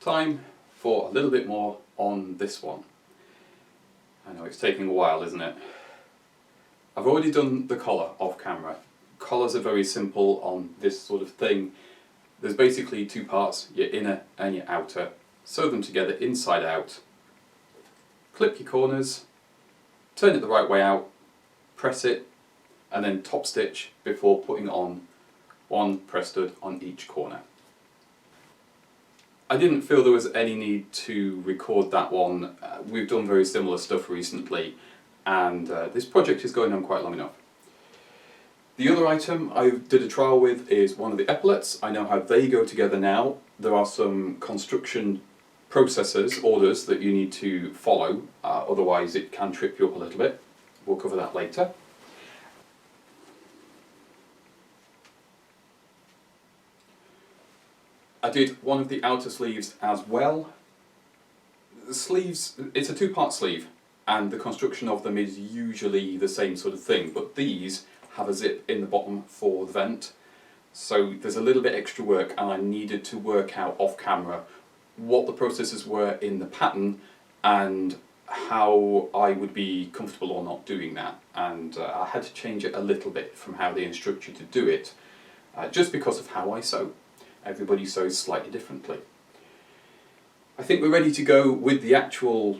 Time for a little bit more on this one. I know it's taking a while, isn't it? I've already done the collar off camera. Collars are very simple on this sort of thing. There's basically two parts, your inner and your outer. Sew them together inside out. Clip your corners, turn it the right way out, press it, and then top stitch before putting on one press stud on each corner. I didn't feel there was any need to record that one. We've done very similar stuff recently, and this project is going on quite long enough. The other item I did a trial with is one of the epaulets. I know how they go together now. There are some construction processes, orders that you need to follow, otherwise it can trip you up a little bit. We'll cover that later. I did one of the outer sleeves as well. The sleeves, it's a two-part sleeve, and the construction of them is usually the same sort of thing, but these have a zip in the bottom for the vent, so there's a little bit extra work, and I needed to work out off camera what the processes were in the pattern and how I would be comfortable or not doing that, and I had to change it a little bit from how they instruct you to do it, just because of how I sew. Everybody sews slightly differently. I think we're ready to go with the actual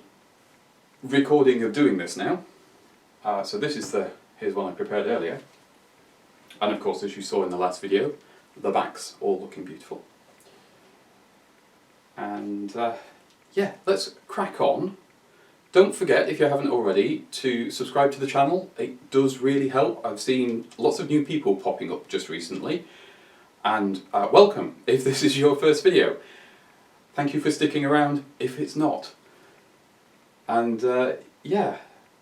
recording of doing this now. So this is here's one I prepared earlier. And of course, as you saw in the last video, the backs all looking beautiful. And yeah, let's crack on. Don't forget, if you haven't already, to subscribe to the channel. It does really help. I've seen lots of new people popping up just recently. And welcome if this is your first video. Thank you for sticking around if it's not. And yeah,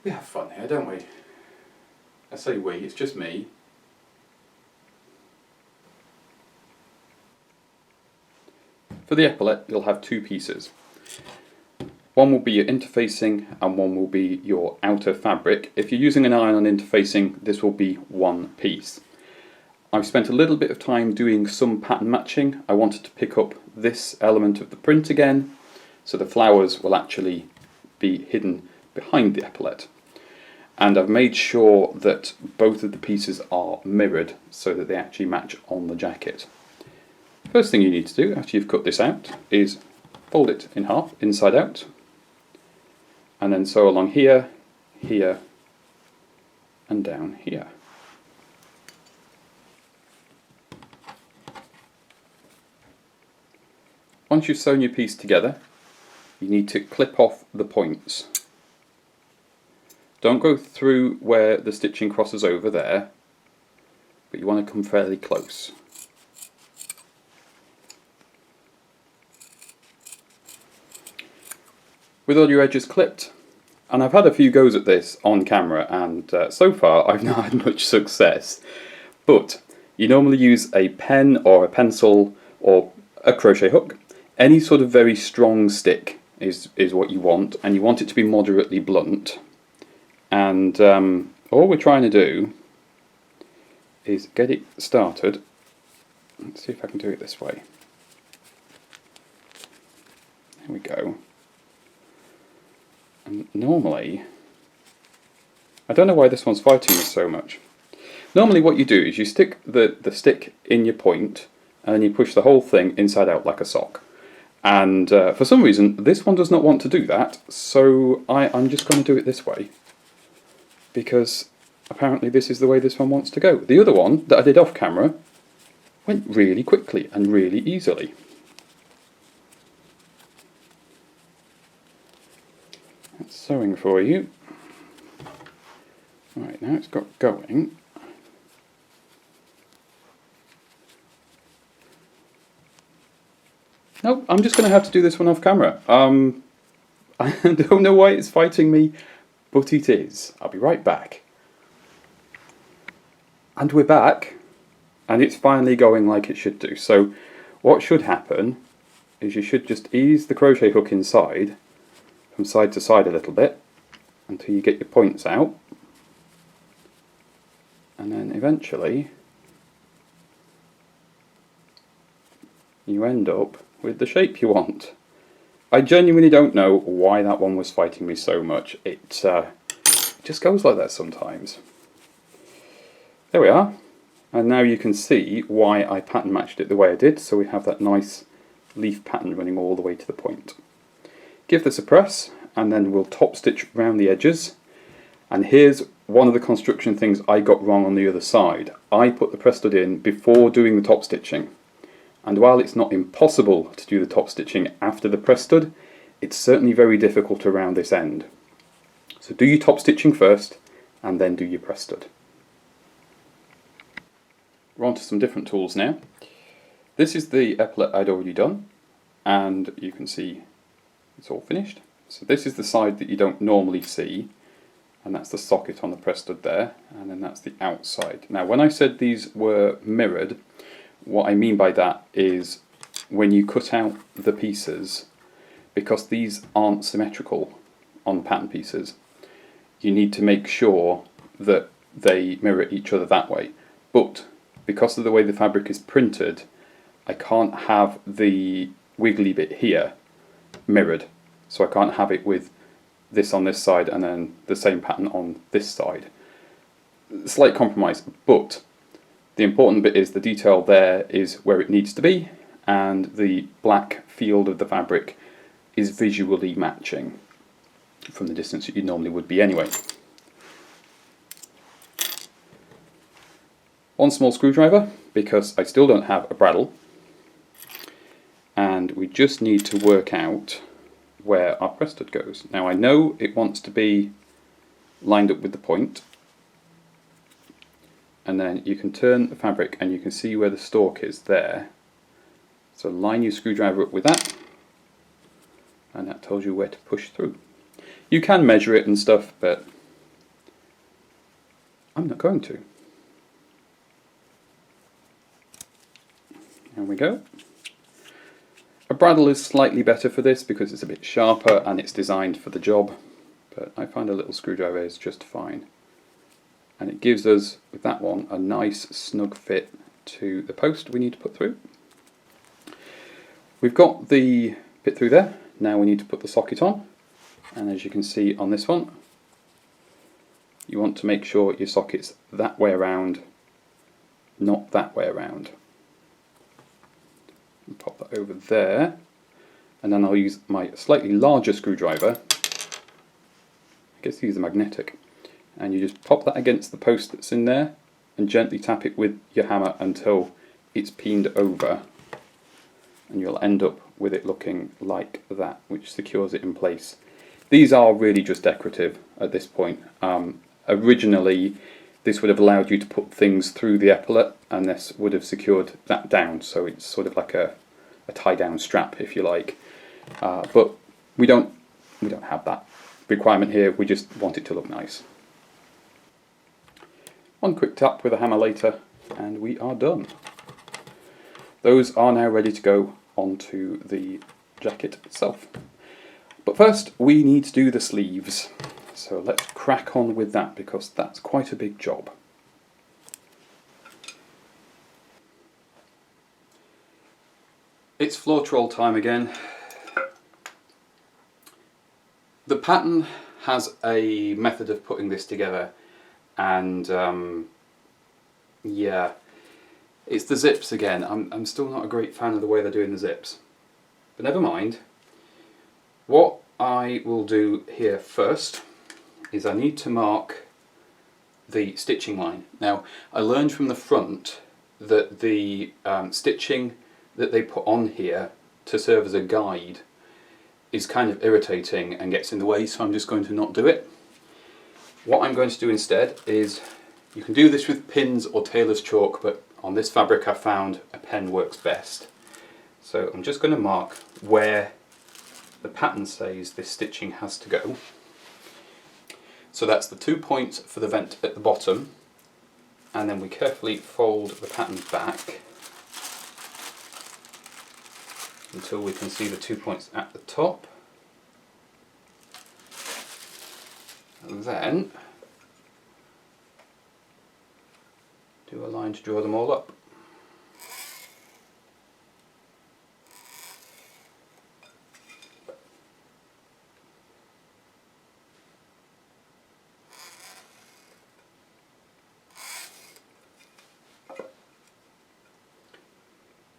we have fun here, don't we? I say we, it's just me. For the epaulet, you'll have two pieces. One will be your interfacing and one will be your outer fabric. If you're using an iron-on interfacing, this will be one piece. I've spent a little bit of time doing some pattern matching. I wanted to pick up this element of the print again, so the flowers will actually be hidden behind the epaulet. And I've made sure that both of the pieces are mirrored so that they actually match on the jacket. First thing you need to do after you've cut this out is fold it in half, inside out, and then sew along here, here, and down here. Once you've sewn your piece together, you need to clip off the points. Don't go through where the stitching crosses over there, but you want to come fairly close. With all your edges clipped, and I've had a few goes at this on camera, and so far I've not had much success, but you normally use a pen or a pencil or a crochet hook. Any sort of very strong stick is what you want, and you want it to be moderately blunt. And all we're trying to do is get it started. Let's see if I can do it this way. There we go. And normally, I don't know why this one's fighting me so much. Normally what you do is you stick the stick in your point, and then you push the whole thing inside out like a sock. And for some reason, this one does not want to do that, so I'm just going to do it this way. Because apparently this is the way this one wants to go. The other one, that I did off camera, went really quickly and really easily. That's sewing for you. Right, now it's got going. Nope, I'm just going to have to do this one off camera. I don't know why it's fighting me, but it is. I'll be right back. And we're back, and it's finally going like it should do. So what should happen is you should just ease the crochet hook inside, from side to side a little bit, until you get your points out. And then eventually you end up with the shape you want. I genuinely don't know why that one was fighting me so much. It just goes like that sometimes. There we are. And now you can see why I pattern matched it the way I did, so we have that nice leaf pattern running all the way to the point. Give this a press, and then we'll top stitch around the edges. And here's one of the construction things I got wrong on the other side. I put the press stud in before doing the top stitching. And while it's not impossible to do the top stitching after the press stud, it's certainly very difficult around this end. So do your top stitching first, and then do your press stud. We're on to some different tools now. This is the epaulet I'd already done, and you can see it's all finished. So this is the side that you don't normally see, and that's the socket on the press stud there, and then that's the outside. Now when I said these were mirrored, what I mean by that is when you cut out the pieces, because these aren't symmetrical on pattern pieces, you need to make sure that they mirror each other that way. But because of the way the fabric is printed, I can't have the wiggly bit here mirrored. So I can't have it with this on this side and then the same pattern on this side. Slight compromise, but the important bit is the detail there is where it needs to be, and the black field of the fabric is visually matching from the distance that you normally would be anyway. One small screwdriver, because I still don't have a bradawl, and we just need to work out where our press stud goes. Now I know it wants to be lined up with the point, and then you can turn the fabric and you can see where the stalk is there. So line your screwdriver up with that, and that tells you where to push through. You can measure it and stuff, but I'm not going to. There we go. A bradawl is slightly better for this because it's a bit sharper and it's designed for the job, but I find a little screwdriver is just fine. And it gives us, with that one, a nice snug fit to the post we need to put through. We've got the bit through there. Now we need to put the socket on, and as you can see on this one, you want to make sure your socket's that way around, not that way around. Pop that over there, and then I'll use my slightly larger screwdriver. I guess these are magnetic, and you just pop that against the post that's in there and gently tap it with your hammer until it's peened over, and you'll end up with it looking like that, which secures it in place. These are really just decorative at this point. Originally this would have allowed you to put things through the epaulet, and this would have secured that down, so it's sort of like a tie-down strap, if you like. But we don't have that requirement here. We just want it to look nice. One quick tap with a hammer later, and we are done. Those are now ready to go onto the jacket itself. But first, we need to do the sleeves. So let's crack on with that, because that's quite a big job. It's floor troll time again. The pattern has a method of putting this together, and yeah, it's the zips again. I'm still not a great fan of the way they're doing the zips, but never mind. What I will do here first is I need to mark the stitching line. Now, I learned from the front that the stitching that they put on here to serve as a guide is kind of irritating and gets in the way, so I'm just going to not do it. What I'm going to do instead is, you can do this with pins or tailor's chalk, but on this fabric I found a pen works best. So I'm just going to mark where the pattern says this stitching has to go. So that's the 2 points for the vent at the bottom, and then we carefully fold the pattern back until we can see the 2 points at the top. And then do a line to draw them all up.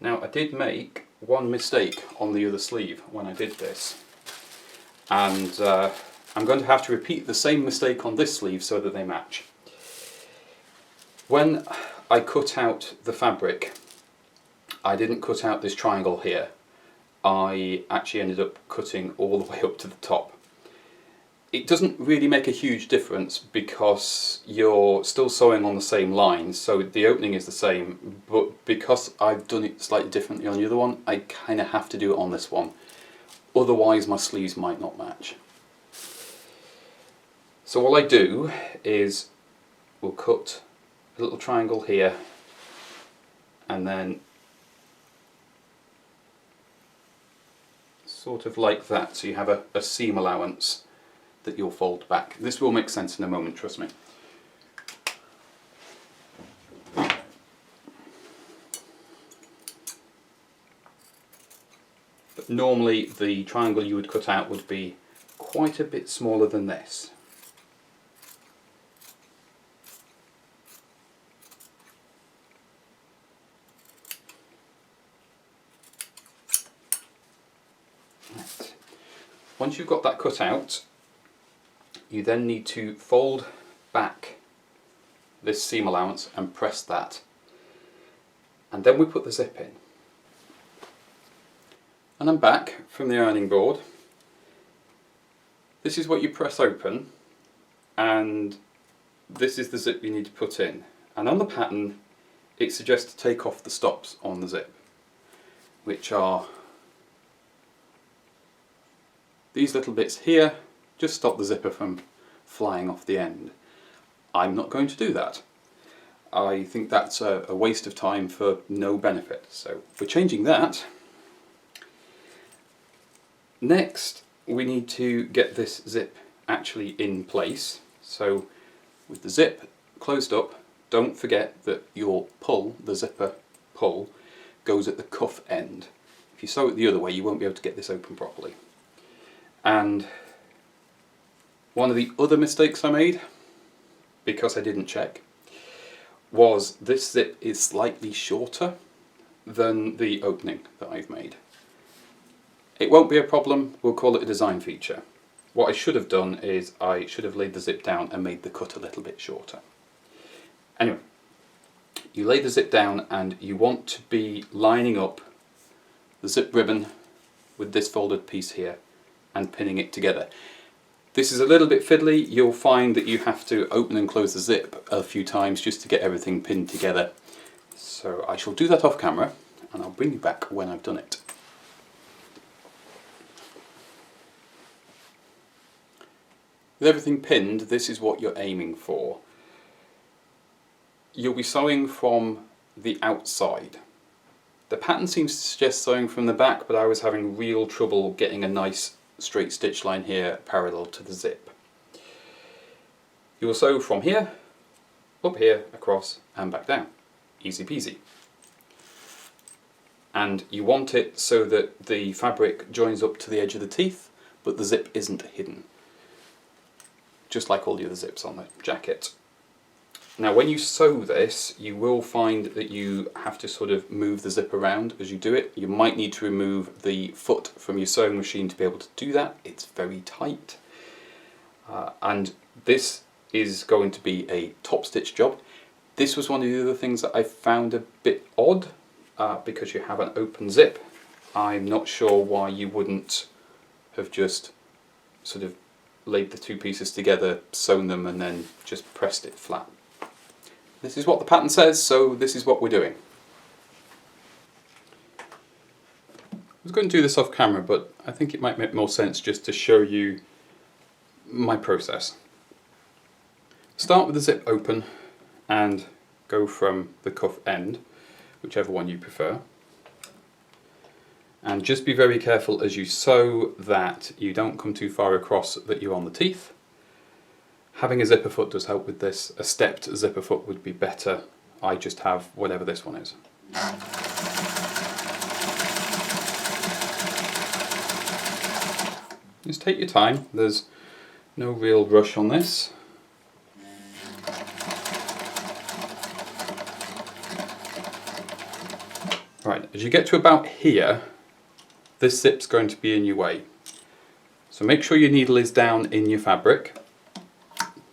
Now I did make one mistake on the other sleeve when I did this, and I'm going to have to repeat the same mistake on this sleeve so that they match. When I cut out the fabric, I didn't cut out this triangle here. I actually ended up cutting all the way up to the top. It doesn't really make a huge difference because you're still sewing on the same line, so the opening is the same, but because I've done it slightly differently on the other one, I kind of have to do it on this one. Otherwise my sleeves might not match. So all I do is we'll cut a little triangle here and then sort of like that, so you have a seam allowance that you'll fold back. This will make sense in a moment, trust me. But normally the triangle you would cut out would be quite a bit smaller than this. Right. Once you've got that cut out, you then need to fold back this seam allowance and press that. And then we put the zip in. And I'm back from the ironing board. This is what you press open, and this is the zip you need to put in. And on the pattern it suggests to take off the stops on the zip, which are these little bits here. Just stop the zipper from flying off the end. I'm not going to do that. I think that's a waste of time for no benefit, so we're changing that. Next we need to get this zip actually in place, so with the zip closed up, don't forget that your pull, the zipper pull, goes at the cuff end. If you sew it the other way you won't be able to get this open properly. And one of the other mistakes I made, because I didn't check, was this zip is slightly shorter than the opening that I've made. It won't be a problem, we'll call it a design feature. What I should have done is I should have laid the zip down and made the cut a little bit shorter. Anyway, you lay the zip down and you want to be lining up the zip ribbon with this folded piece here and pinning it together. This is a little bit fiddly. You'll find that you have to open and close the zip a few times just to get everything pinned together. So I shall do that off camera and I'll bring you back when I've done it. With everything pinned, this is what you're aiming for. You'll be sewing from the outside. The pattern seems to suggest sewing from the back, but I was having real trouble getting a nice straight stitch line here parallel to the zip. You will sew from here, up here, across and back down. Easy peasy. And you want it so that the fabric joins up to the edge of the teeth, but the zip isn't hidden. Just like all the other zips on the jacket. Now when you sew this, you will find that you have to sort of move the zip around as you do it. You might need to remove the foot from your sewing machine to be able to do that. It's very tight. And this is going to be a top stitch job. This was one of the other things that I found a bit odd, because you have an open zip. I'm not sure why you wouldn't have just sort of laid the two pieces together, sewn them and then just pressed it flat. This is what the pattern says, so this is what we're doing. I was going to do this off camera, but I think it might make more sense just to show you my process. Start with the zip open and go from the cuff end, whichever one you prefer. And just be very careful as you sew that you don't come too far across that you're on the teeth. Having a zipper foot does help with this. A stepped zipper foot would be better. I just have whatever this one is. Just take your time, there's no real rush on this. Right, as you get to about here, this zip's going to be in your way. So make sure your needle is down in your fabric.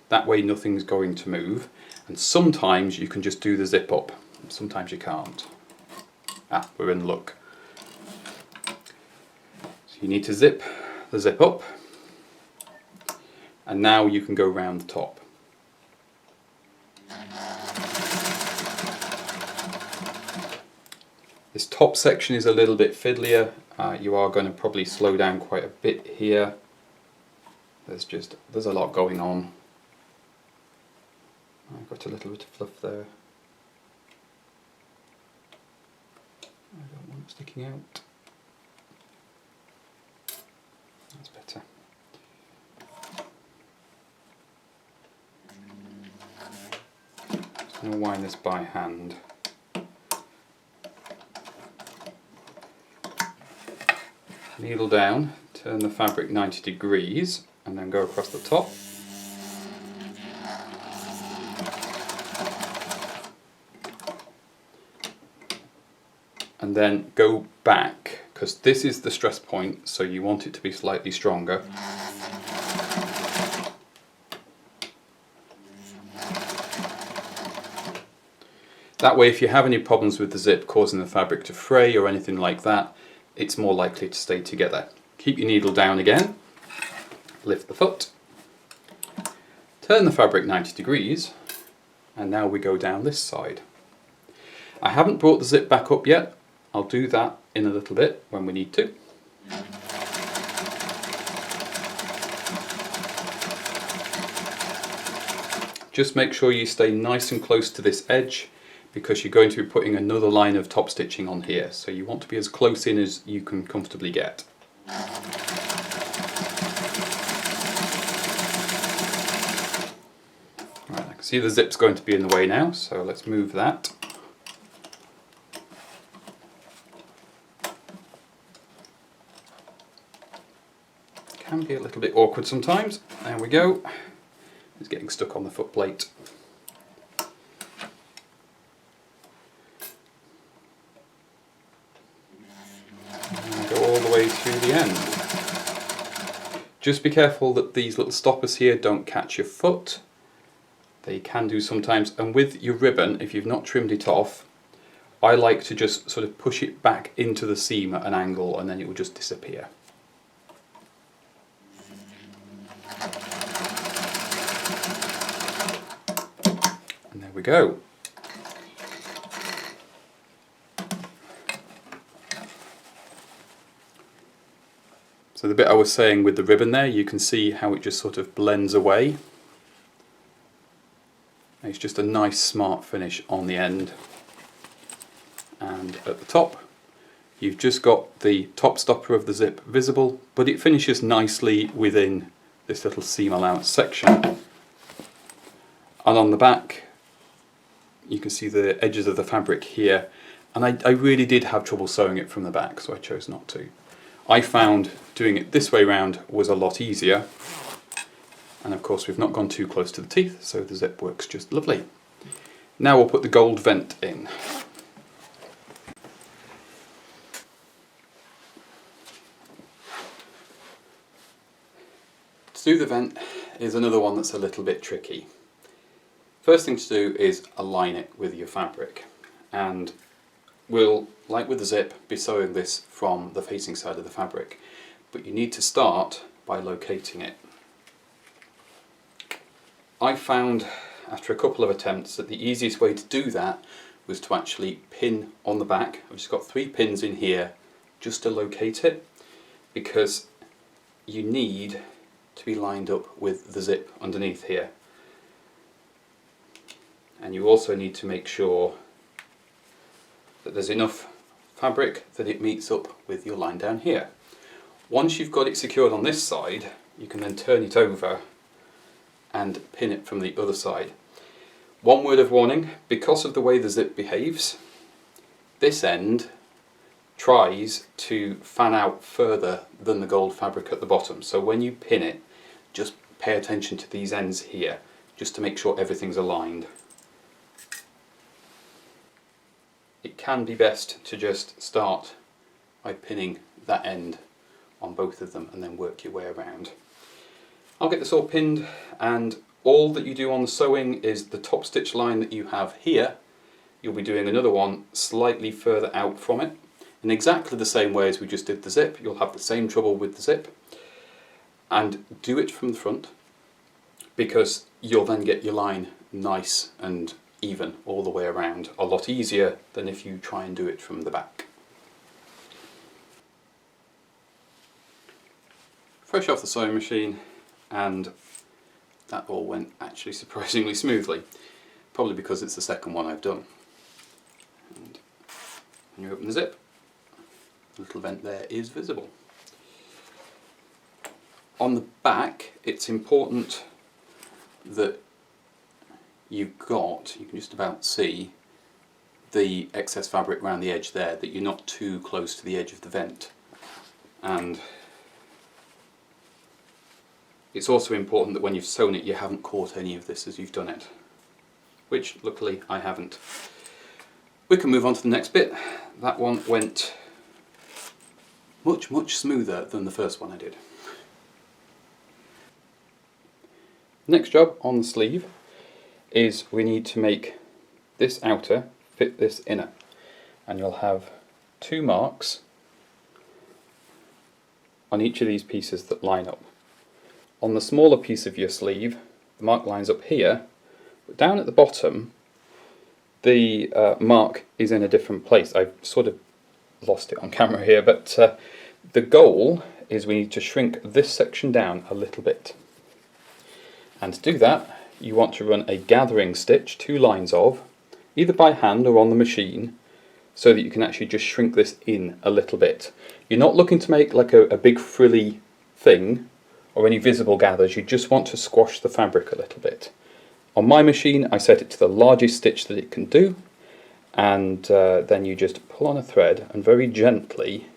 That way nothing's going to move. And sometimes you can just do the zip up. Sometimes you can't. Ah, we're in luck. So you need to zip the zip up. And now you can go round the top. This top section is a little bit fiddlier. You are going to probably slow down quite a bit here. There's a lot going on. I've got a little bit of fluff there. I don't want it sticking out. That's better. Just going to wind this by hand. Needle down, turn the fabric 90 degrees and then go across the top. And then go back, because this is the stress point, so you want it to be slightly stronger. That way, if you have any problems with the zip causing the fabric to fray or anything like that, it's more likely to stay together. Keep your needle down again, lift the foot, turn the fabric 90 degrees, and now we go down this side. I haven't brought the zip back up yet. I'll do that in a little bit when we need to. Just make sure you stay nice and close to this edge, because you're going to be putting another line of top stitching on here, so you want to be as close in as you can comfortably get. Right, I can see the zip's going to be in the way now, so let's move that. Can be a little bit awkward sometimes. There we go. It's getting stuck on the foot plate. To the end. Just be careful that these little stoppers here don't catch your foot. They can do sometimes, and with your ribbon, if you've not trimmed it off, I like to just sort of push it back into the seam at an angle and then it will just disappear. And there we go. So the bit I was saying with the ribbon there, you can see how it just sort of blends away. It's just a nice smart finish on the end. And at the top, you've just got the top stopper of the zip visible, but it finishes nicely within this little seam allowance section. And on the back, you can see the edges of the fabric here. And I really did have trouble sewing it from the back, so I chose not to. I found doing it this way round was a lot easier, and of course we've not gone too close to the teeth, so the zip works just lovely. Now we'll put the gold vent in. To do the vent is another one that's a little bit tricky. First thing to do is align it with your fabric, and we'll, like with the zip, be sewing this from the facing side of the fabric, but you need to start by locating it. I found after a couple of attempts that the easiest way to do that was to actually pin on the back. I've just got 3 pins in here just to locate it, because you need to be lined up with the zip underneath here. And you also need to make sure that there's enough fabric that it meets up with your line down here. Once you've got it secured on this side, you can then turn it over and pin it from the other side. One word of warning, because of the way the zip behaves, this end tries to fan out further than the gold fabric at the bottom. So when you pin it, just pay attention to these ends here, just to make sure everything's aligned. It can be best to just start by pinning that end on both of them and then work your way around. I'll get this all pinned, and all that you do on the sewing is the top stitch line that you have here, you'll be doing another one slightly further out from it, in exactly the same way as we just did the zip. You'll have the same trouble with the zip, and do it from the front, because you'll then get your line nice and even all the way around, a lot easier than if you try and do it from the back. Fresh off the sewing machine, and that all went actually surprisingly smoothly, probably because it's the second one I've done. And when you open the zip, the little vent there is visible. On the back, it's important that you can just about see the excess fabric around the edge there, that you're not too close to the edge of the vent. And it's also important that when you've sewn it you haven't caught any of this as you've done it, which luckily I haven't. We can move on to the next bit. That one went much smoother than the first one I did. Next job on the sleeve is we need to make this outer fit this inner, and you'll have 2 marks on each of these pieces that line up. On the smaller piece of your sleeve, the mark lines up here, but down at the bottom the mark is in a different place. I've sort of lost it on camera here, but the goal is we need to shrink this section down a little bit. And to do that, you want to run a gathering stitch, 2 lines of, either by hand or on the machine, so that you can actually just shrink this in a little bit. You're not looking to make like a big frilly thing or any visible gathers, you just want to squash the fabric a little bit. On my machine I set it to the largest stitch that it can do, and then you just pull on a thread and very gently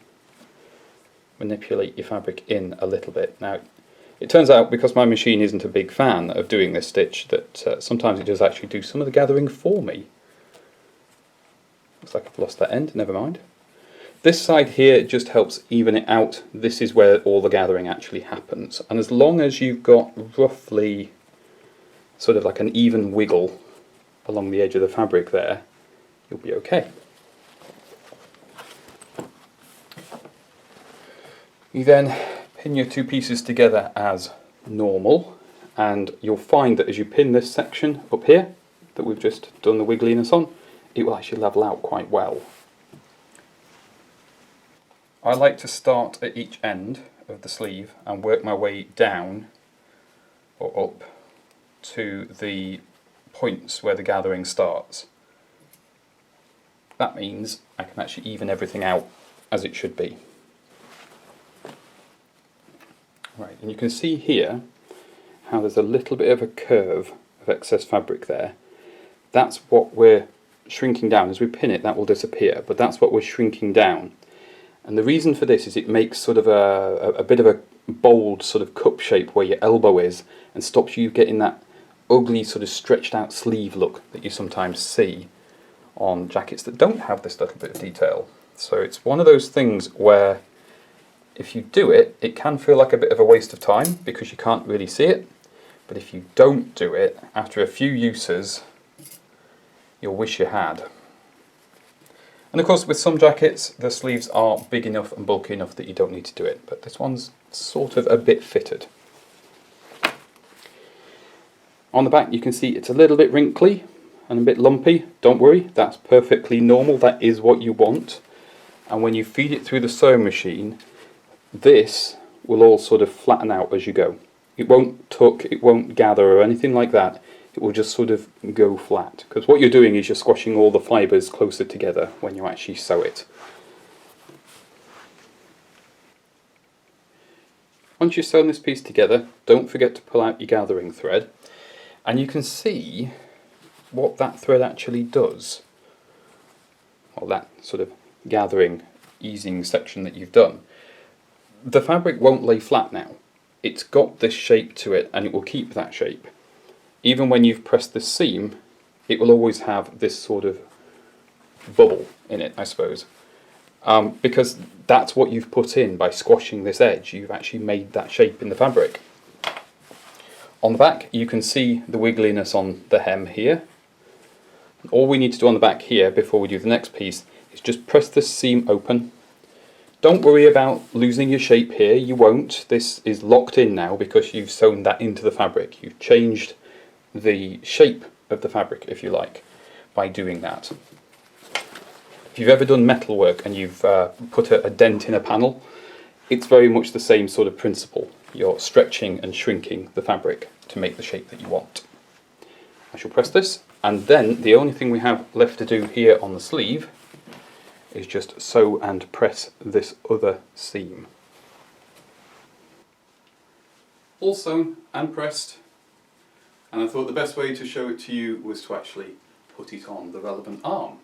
manipulate your fabric in a little bit. Now it turns out, because my machine isn't a big fan of doing this stitch, that sometimes it does actually do some of the gathering for me. Looks like I've lost that end, never mind. This side here just helps even it out. This is where all the gathering actually happens, and as long as you've got roughly sort of like an even wiggle along the edge of the fabric there, you'll be okay. You then pin your 2 pieces together as normal, and you'll find that as you pin this section up here that we've just done the wiggliness on, it will actually level out quite well. I like to start at each end of the sleeve and work my way down or up to the points where the gathering starts. That means I can actually even everything out as it should be. Right, and you can see here how there's a little bit of a curve of excess fabric there. That's what we're shrinking down. As we pin it, that will disappear, but that's what we're shrinking down. And the reason for this is it makes sort of a bit of a bold sort of cup shape where your elbow is, and stops you getting that ugly sort of stretched out sleeve look that you sometimes see on jackets that don't have this little bit of detail. So it's one of those things where if you do it, it can feel like a bit of a waste of time because you can't really see it, but if you don't do it, after a few uses, you'll wish you had. And of course with some jackets the sleeves are big enough and bulky enough that you don't need to do it, but this one's sort of a bit fitted. On the back you can see it's a little bit wrinkly and a bit lumpy. Don't worry, that's perfectly normal, that is what you want. And when you feed it through the sewing machine, this will all sort of flatten out as you go. It won't tuck, it won't gather or anything like that. It will just sort of go flat, because what you're doing is you're squashing all the fibres closer together when you actually sew it. Once you've sewn this piece together, don't forget to pull out your gathering thread, and you can see what that thread actually does. Well, that sort of gathering, easing section that you've done. The fabric won't lay flat now. It's got this shape to it, and it will keep that shape. Even when you've pressed the seam, it will always have this sort of bubble in it, I suppose. Because that's what you've put in by squashing this edge. You've actually made that shape in the fabric. On the back, you can see the wiggliness on the hem here. All we need to do on the back here before we do the next piece is just press this seam open. Don't worry about losing your shape here, you won't. This is locked in now because you've sewn that into the fabric. You've changed the shape of the fabric, if you like, by doing that. If you've ever done metal work and you've put a dent in a panel, it's very much the same sort of principle. You're stretching and shrinking the fabric to make the shape that you want. I shall press this, and then the only thing we have left to do here on the sleeve is just sew and press this other seam. All sewn and pressed, and I thought the best way to show it to you was to actually put it on the relevant arm.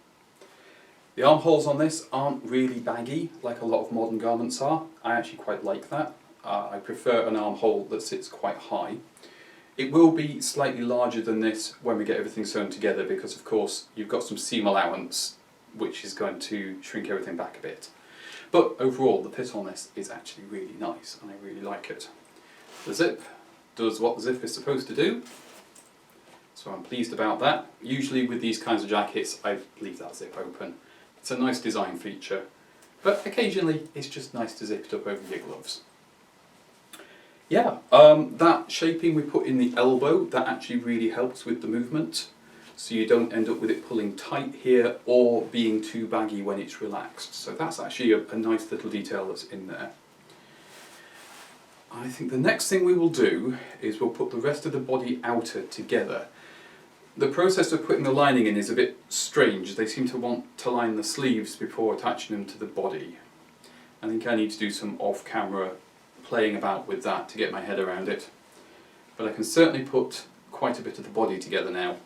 The armholes on this aren't really baggy like a lot of modern garments are. I actually quite like that. I prefer an armhole that sits quite high. It will be slightly larger than this when we get everything sewn together because of course you've got some seam allowance which is going to shrink everything back a bit. But overall the fit on this is actually really nice and I really like it. The zip does what the zip is supposed to do, so I'm pleased about that. Usually with these kinds of jackets I leave that zip open. It's a nice design feature, but occasionally it's just nice to zip it up over your gloves. Yeah, that shaping we put in the elbow, that actually really helps with the movement, so you don't end up with it pulling tight here or being too baggy when it's relaxed. So that's actually a nice little detail that's in there. I think the next thing we will do is we'll put the rest of the body outer together. The process of putting the lining in is a bit strange. They seem to want to line the sleeves before attaching them to the body. I think I need to do some off-camera playing about with that to get my head around it. But I can certainly put quite a bit of the body together now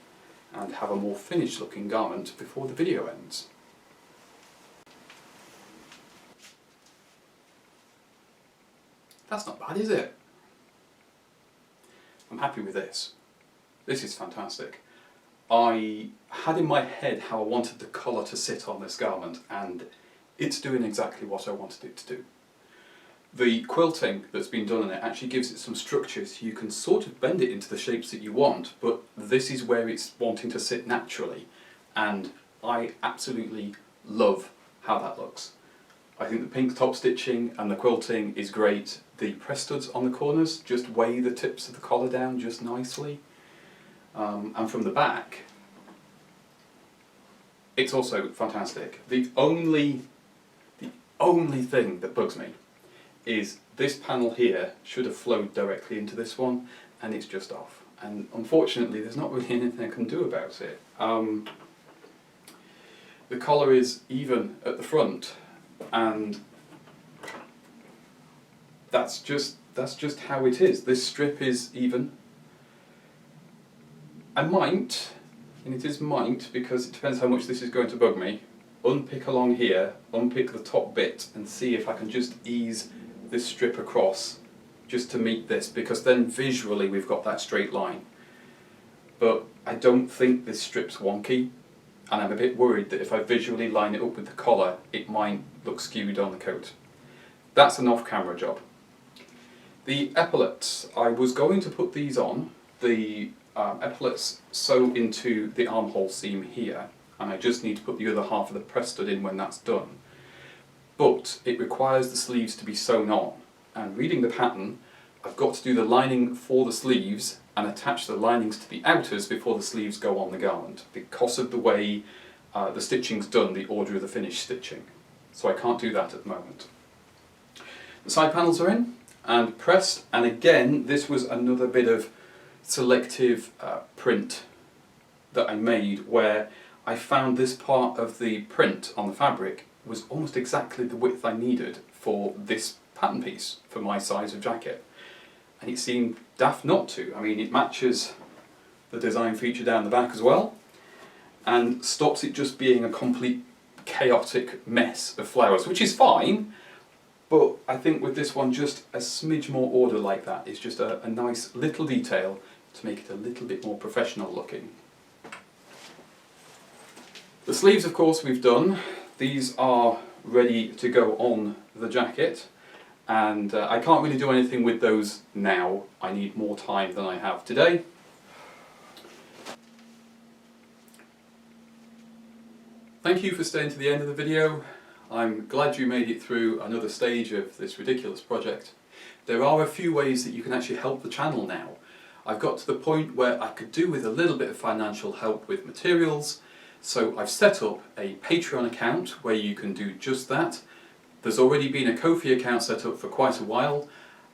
and have a more finished looking garment before the video ends. That's not bad, is it? I'm happy with this. This is fantastic. I had in my head how I wanted the collar to sit on this garment and it's doing exactly what I wanted it to do. The quilting that's been done on it actually gives it some structure so you can sort of bend it into the shapes that you want, but this is where it's wanting to sit naturally and I absolutely love how that looks. I think the pink top stitching and the quilting is great. The press studs on the corners just weigh the tips of the collar down just nicely. And from the back, it's also fantastic. The only thing that bugs me is this panel here should have flowed directly into this one, and it's just off. And unfortunately, there's not really anything I can do about it. The collar is even at the front, and that's just how it is. This strip is even. I might, and it is might because it depends how much this is going to bug me, unpick along here, unpick the top bit and see if I can just ease this strip across just to meet this, because then visually we've got that straight line. But I don't think this strip's wonky and I'm a bit worried that if I visually line it up with the collar it might look skewed on the coat. That's an off-camera job. The epaulets, I was going to put these on. The epaulets sew into the armhole seam here and I just need to put the other half of the press stud in when that's done. But it requires the sleeves to be sewn on, and reading the pattern I've got to do the lining for the sleeves and attach the linings to the outers before the sleeves go on the garment because of the way the stitching's done, the order of the finished stitching. So I can't do that at the moment. The side panels are in and pressed, and again this was another bit of selective print that I made where I found this part of the print on the fabric was almost exactly the width I needed for this pattern piece for my size of jacket, and it seemed daft not to. I mean, it matches the design feature down the back as well and stops it just being a complete chaotic mess of flowers, which is fine. But I think with this one, just a smidge more order like that is just a nice little detail to make it a little bit more professional looking. The sleeves, of course, we've done. these are ready to go on the jacket, and I can't really do anything with those now. I need more time than I have today. Thank you for staying to the end of the video. I'm glad you made it through another stage of this ridiculous project. There are a few ways that you can actually help the channel now. I've got to the point where I could do with a little bit of financial help with materials, so I've set up a Patreon account where you can do just that. There's already been a Ko-fi account set up for quite a while,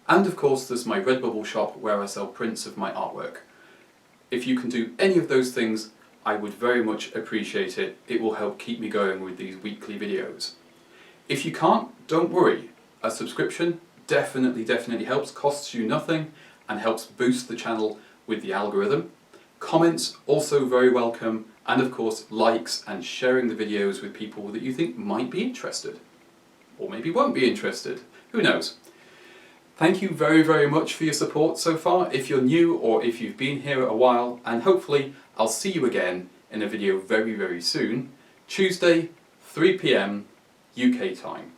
and of course there's my Redbubble shop where I sell prints of my artwork. If you can do any of those things, I would very much appreciate it. It will help keep me going with these weekly videos. If you can't, don't worry. A subscription definitely helps, costs you nothing, and helps boost the channel with the algorithm. Comments also very welcome, and of course likes and sharing the videos with people that you think might be interested. Or maybe won't be interested. Who knows? Thank you very much for your support so far, if you're new or if you've been here a while, and hopefully I'll see you again in a video very soon, Tuesday, 3 PM UK time.